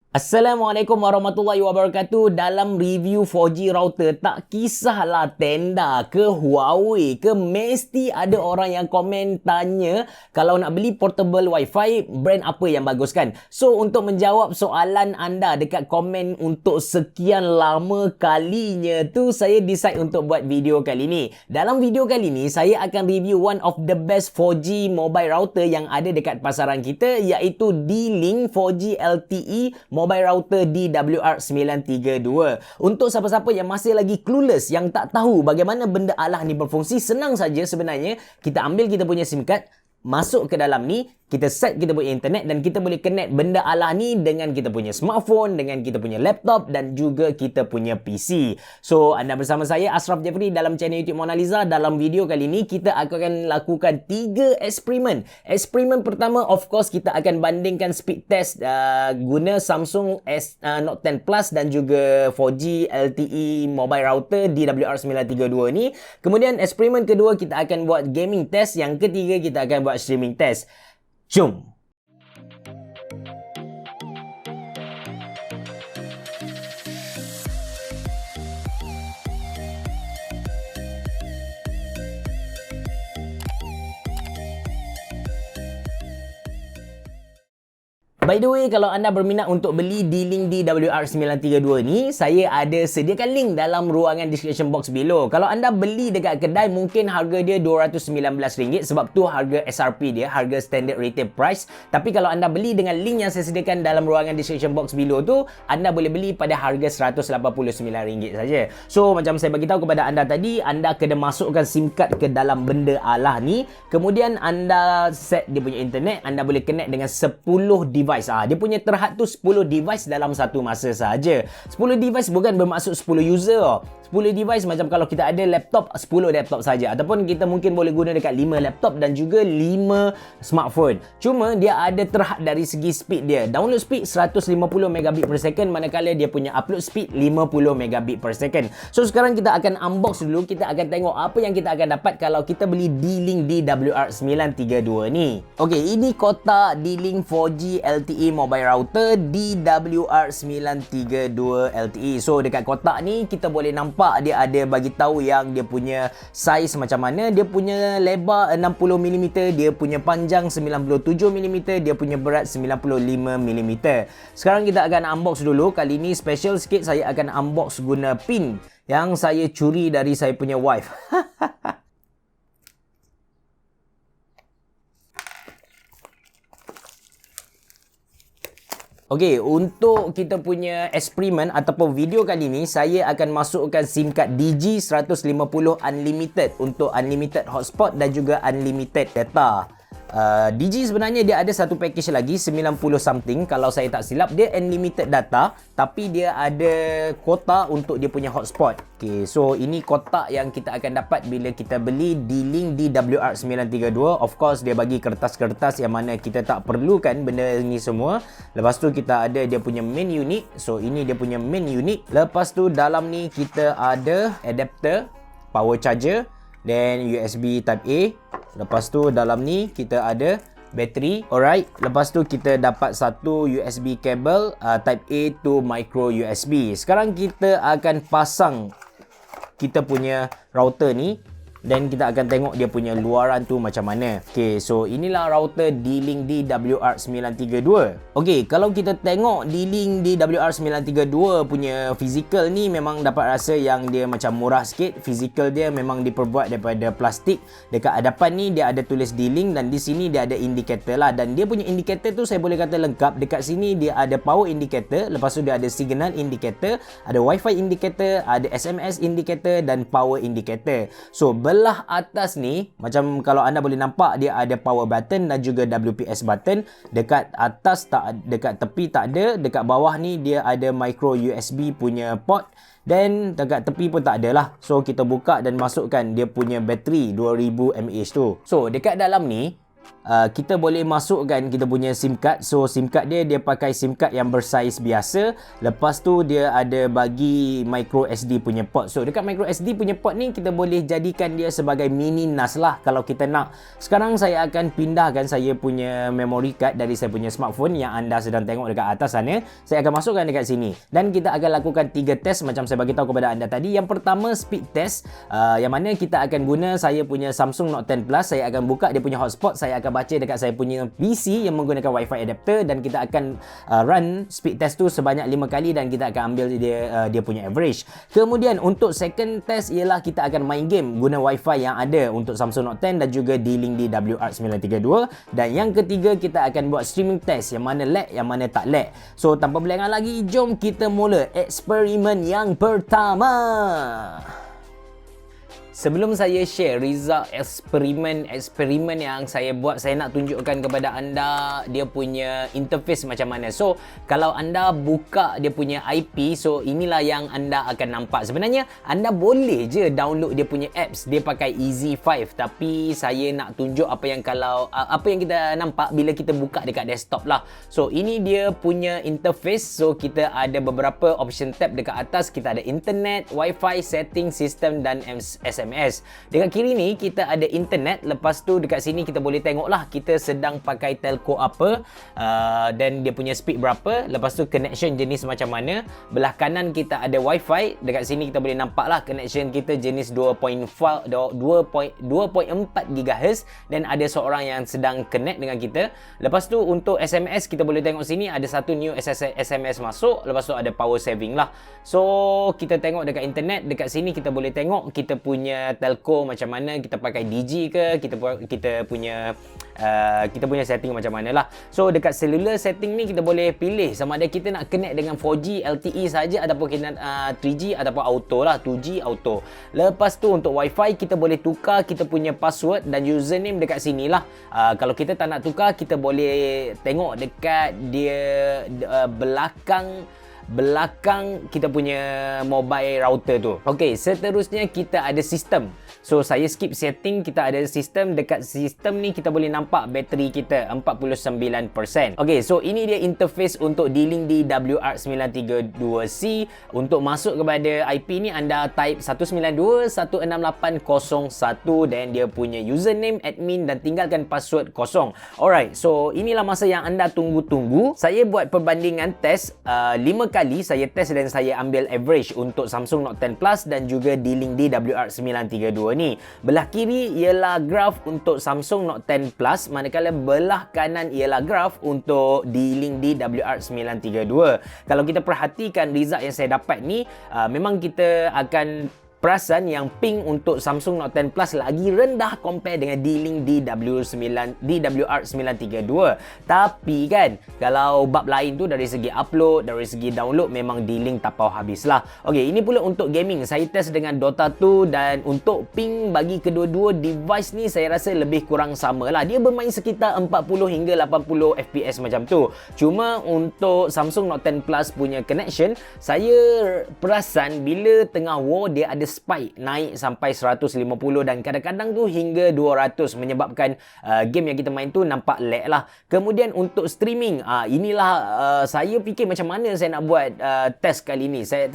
Assalamualaikum warahmatullahi wabarakatuh. Dalam review 4G router, tak kisahlah Tenda ke Huawei ke, mesti ada orang yang komen tanya kalau nak beli portable wifi, brand apa yang bagus kan? So, untuk menjawab soalan anda dekat komen untuk sekian lama kalinya tu, saya decide untuk buat video kali ni. Dalam video kali ni, saya akan review one of the best 4G mobile router yang ada dekat pasaran kita, iaitu D-Link 4G LTE mobile router DWR932. Untuk siapa-siapa yang masih lagi clueless, yang tak tahu bagaimana benda alah ni berfungsi, senang saja sebenarnya. Kita ambil kita punya SIM card, masuk ke dalam ni, kita set kita punya internet dan kita boleh connect benda alah ni dengan kita punya smartphone, dengan kita punya laptop dan juga kita punya PC. So, anda bersama saya Ashraf Jeffrey dalam channel YouTube Mona Lisa. Dalam video kali ni kita akan lakukan 3 eksperimen. Eksperimen pertama, of course, kita akan bandingkan speed test guna Samsung Note 10 Plus dan juga 4G LTE mobile router DWR932 ni. Kemudian eksperimen kedua, kita akan buat gaming test. Yang ketiga, kita akan buat streaming test. Jom! By the way, kalau anda berminat untuk beli D-Link DWR932 ni, saya ada sediakan link dalam ruangan description box below. Kalau anda beli dekat kedai, mungkin harga dia RM219 sebab tu harga SRP dia, harga standard retail price. Tapi kalau anda beli dengan link yang saya sediakan dalam ruangan description box below tu, anda boleh beli pada harga RM189 saja. So, macam saya bagi tahu kepada anda tadi, anda kena masukkan SIM card ke dalam benda alah ni. Kemudian anda set dia punya internet, anda boleh connect dengan 10 device. Dia punya terhad tu 10 device dalam satu masa saja. 10 device bukan bermaksud 10 user. 10 device macam kalau kita ada laptop, 10 laptop saja. Ataupun kita mungkin boleh guna dekat 5 laptop dan juga 5 smartphone. Cuma dia ada terhad dari segi speed dia. Download speed 150 megabit per second, manakala dia punya upload speed 50 megabit per second. So sekarang kita akan unbox dulu. Kita akan tengok apa yang kita akan dapat kalau kita beli D-Link DWR932 ni. Okey, ini kotak D-Link 4G LTE mobile router DWR932 LTE. So dekat kotak ni kita boleh nampak dia ada bagi tahu yang dia punya saiz macam mana. Dia punya lebar 60mm, dia punya panjang 97mm, dia punya berat 95mm. Sekarang kita akan unbox dulu. Kali ni special sikit, saya akan unbox guna pin yang saya curi dari saya punya wife. Okey, untuk kita punya eksperimen ataupun video kali ni, saya akan masukkan SIM card Digi 150 unlimited untuk unlimited hotspot dan juga unlimited data. Digi sebenarnya dia ada satu package lagi 90 something kalau saya tak silap. Dia unlimited data tapi dia ada kuota untuk dia punya hotspot. Okay, so ini kotak yang kita akan dapat bila kita beli D-Link DWR932. Of course dia bagi kertas-kertas yang mana kita tak perlukan benda ni semua. Lepas tu kita ada dia punya main unit. So ini dia punya main unit. Lepas tu dalam ni kita ada adapter, power charger, then USB Type A. Lepas tu dalam ni kita ada bateri. Alright. Lepas tu kita dapat satu USB kabel Type A to micro USB. Sekarang kita akan pasang kita punya router ni dan kita akan tengok dia punya luaran tu macam mana. Okay, so inilah router D-Link DWR932. Okay, kalau kita tengok D-Link DWR932 punya physical ni, memang dapat rasa yang dia macam murah sikit. Physical dia memang diperbuat daripada plastik. Dekat hadapan ni dia ada tulis D-Link dan di sini dia ada indikator lah. Dan dia punya indikator tu saya boleh kata lengkap. Dekat sini dia ada power indicator, lepas tu dia ada signal indicator, ada wifi indicator, ada SMS indicator dan power indicator. So belah atas ni, macam kalau anda boleh nampak, dia ada power button dan juga WPS button. Dekat atas tak, dekat tepi tak ada. Dekat bawah ni dia ada micro USB punya port. Dan dekat tepi pun tak ada lah. So kita buka dan masukkan dia punya bateri 2000 mAh tu. So dekat dalam ni kita boleh masukkan kita punya SIM card. So SIM card dia pakai SIM card yang bersaiz biasa. Lepas tu dia ada bagi micro SD punya port. So dekat micro SD punya port ni kita boleh jadikan dia sebagai mini NAS lah kalau kita nak. Sekarang saya akan pindahkan saya punya memory card dari saya punya smartphone yang anda sedang tengok dekat atas sana. Saya akan masukkan dekat sini dan kita akan lakukan 3 test macam saya bagi tahu kepada anda tadi. Yang pertama speed test, yang mana kita akan guna saya punya Samsung Note 10 Plus. Saya akan buka dia punya hotspot, saya akan baca dekat saya punya PC yang menggunakan Wi-Fi adapter dan kita akan run speed test tu sebanyak 5 kali dan kita akan ambil dia punya average. Kemudian untuk second test ialah kita akan main game guna Wi-Fi yang ada untuk Samsung Note 10 dan juga D-Link DWR932. Dan yang ketiga kita akan buat streaming test, yang mana lag, yang mana tak lag. So tanpa berlengah lagi, jom kita mula eksperimen yang pertama. Sebelum saya share result eksperimen yang saya buat, saya nak tunjukkan kepada anda dia punya interface macam mana. So, kalau anda buka dia punya IP, so inilah yang anda akan nampak. Sebenarnya, anda boleh je download dia punya apps. Dia pakai EZ5, tapi saya nak tunjuk apa yang kita nampak bila kita buka dekat desktop lah. So, ini dia punya interface. So, kita ada beberapa option tab dekat atas. Kita ada internet, Wi-Fi, setting, sistem dan SMS. Dekat kiri ni kita ada internet. Lepas tu dekat sini kita boleh tengok lah kita sedang pakai telco apa, dan dia punya speed berapa. Lepas tu connection jenis macam mana. Belah kanan kita ada Wi-Fi. Dekat sini kita boleh nampak lah connection kita jenis 2.4 GHz dan ada seorang yang sedang connect dengan kita. Lepas tu untuk SMS kita boleh tengok sini ada satu new SMS masuk. Lepas tu ada power saving lah. So kita tengok dekat internet, dekat sini kita boleh tengok kita punya telco macam mana, kita pakai Digi ke, kita punya setting macam mana lah. So dekat cellular setting ni kita boleh pilih sama ada kita nak connect dengan 4G LTE saja ataupun kita 3G ataupun auto lah, 2G auto. Lepas tu untuk Wi-Fi kita boleh tukar kita punya password dan username dekat sini lah. Kalau kita tak nak tukar, kita boleh tengok dekat dia belakang kita punya mobile router tu. Okey, seterusnya kita ada sistem. So saya skip setting, kita ada sistem. Dekat sistem ni kita boleh nampak bateri kita 49%. Okey, so ini dia interface untuk D-Link DWR932C. Untuk masuk kepada IP ni anda type 192.168.01 dan dia punya username admin dan tinggalkan password kosong. Alright, so inilah masa yang anda tunggu-tunggu. Saya buat perbandingan test 5 kali saya test dan saya ambil average untuk Samsung Note 10 Plus dan juga D-Link DWR932 ni. Belah kiri ialah graf untuk Samsung Note 10 Plus, manakala belah kanan ialah graf untuk D-Link DWR932. Kalau kita perhatikan result yang saya dapat ni, memang kita akan perasan yang ping untuk Samsung Note 10 Plus lagi rendah compare dengan D-Link DWR932. Tapi kan, kalau bab lain tu dari segi upload, dari segi download, memang D-Link tak pau habis lah. Okey, ini pula untuk gaming. Saya test dengan Dota 2 dan untuk ping bagi kedua-dua device ni saya rasa lebih kurang sama lah. Dia bermain sekitar 40 hingga 80 FPS macam tu. Cuma untuk Samsung Note 10 Plus punya connection, saya perasan bila tengah war dia ada spike naik sampai 150 dan kadang-kadang tu hingga 200 menyebabkan game yang kita main tu nampak lag lah. Kemudian untuk streaming, inilah saya fikir macam mana saya nak buat test kali ni. Saya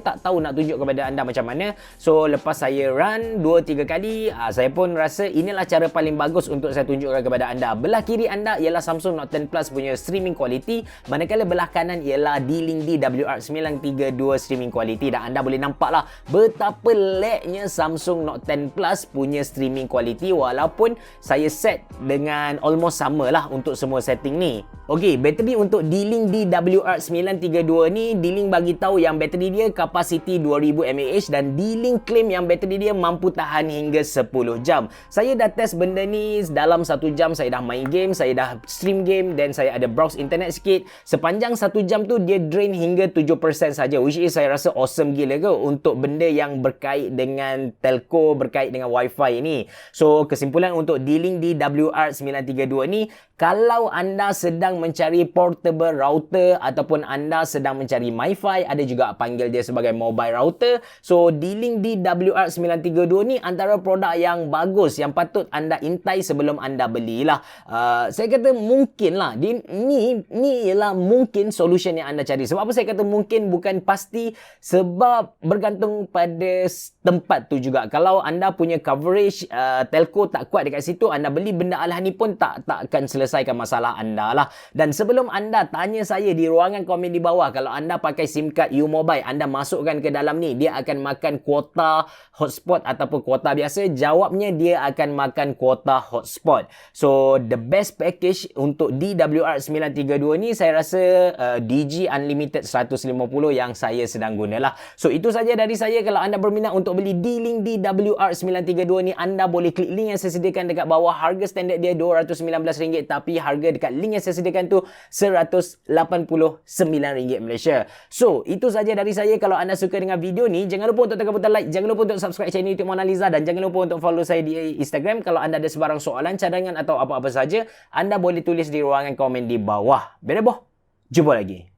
tak tahu nak tunjuk kepada anda macam mana. So lepas saya run 2-3 kali, saya pun rasa inilah cara paling bagus untuk saya tunjukkan kepada anda. Belah kiri anda ialah Samsung Note 10 Plus punya streaming quality, manakala belah kanan ialah D-Link DWR932 streaming quality. Dan anda boleh nampak lah betapa lagnya Samsung Note 10 Plus punya streaming quality, walaupun saya set dengan almost sama lah untuk semua setting ni. Okey, bateri untuk D-Link DWR932 ni, D-Link bagi tahu yang bateri dia kapasiti 2000 mAh dan D-Link claim yang bateri dia mampu tahan hingga 10 jam. Saya dah test benda ni dalam 1 jam. Saya dah main game, saya dah stream game dan saya ada browse internet sikit. Sepanjang 1 jam tu dia drain hingga 7% saja, which is saya rasa awesome gila ke untuk benda yang berkait dengan telco, berkait dengan Wi-Fi ni. So kesimpulan untuk D-Link DWR932 ni, Kalau anda sedang mencari portable router ataupun anda sedang mencari MiFi, ada juga panggil dia sebagai mobile router. So, D-Link DWR932 ni antara produk yang bagus yang patut anda intai sebelum anda belilah. Saya kata mungkin lah. Ni ialah mungkin solution yang anda cari. Sebab apa saya kata mungkin, bukan pasti, sebab bergantung pada tempat tu juga. Kalau anda punya coverage telco tak kuat dekat situ, anda beli benda alah ni pun tak akan selesaikan masalah anda lah. Dan sebelum anda tanya saya di ruangan komen di bawah, kalau anda pakai SIM card U-Mobile, anda masukkan ke dalam ni, dia akan makan kuota hotspot ataupun kuota biasa? Jawabnya, dia akan makan kuota hotspot. So, the best package untuk DWR932 ni saya rasa DG Unlimited 150 yang saya sedang guna lah. So, itu saja dari saya. Kalau anda berminat untuk beli D-Link DWR932 ni, anda boleh klik link yang saya sediakan dekat bawah. Harga standard dia RM219, tapi harga dekat link yang saya sediakan tu RM189 Malaysia. So, itu saja dari saya. Kalau anda suka dengan video ni, jangan lupa untuk tekan butang like, jangan lupa untuk subscribe channel YouTube Mona Lisa, dan jangan lupa untuk follow saya di Instagram. Kalau anda ada sebarang soalan, cadangan atau apa-apa saja, anda boleh tulis di ruangan komen di bawah. Bereboh, jumpa lagi.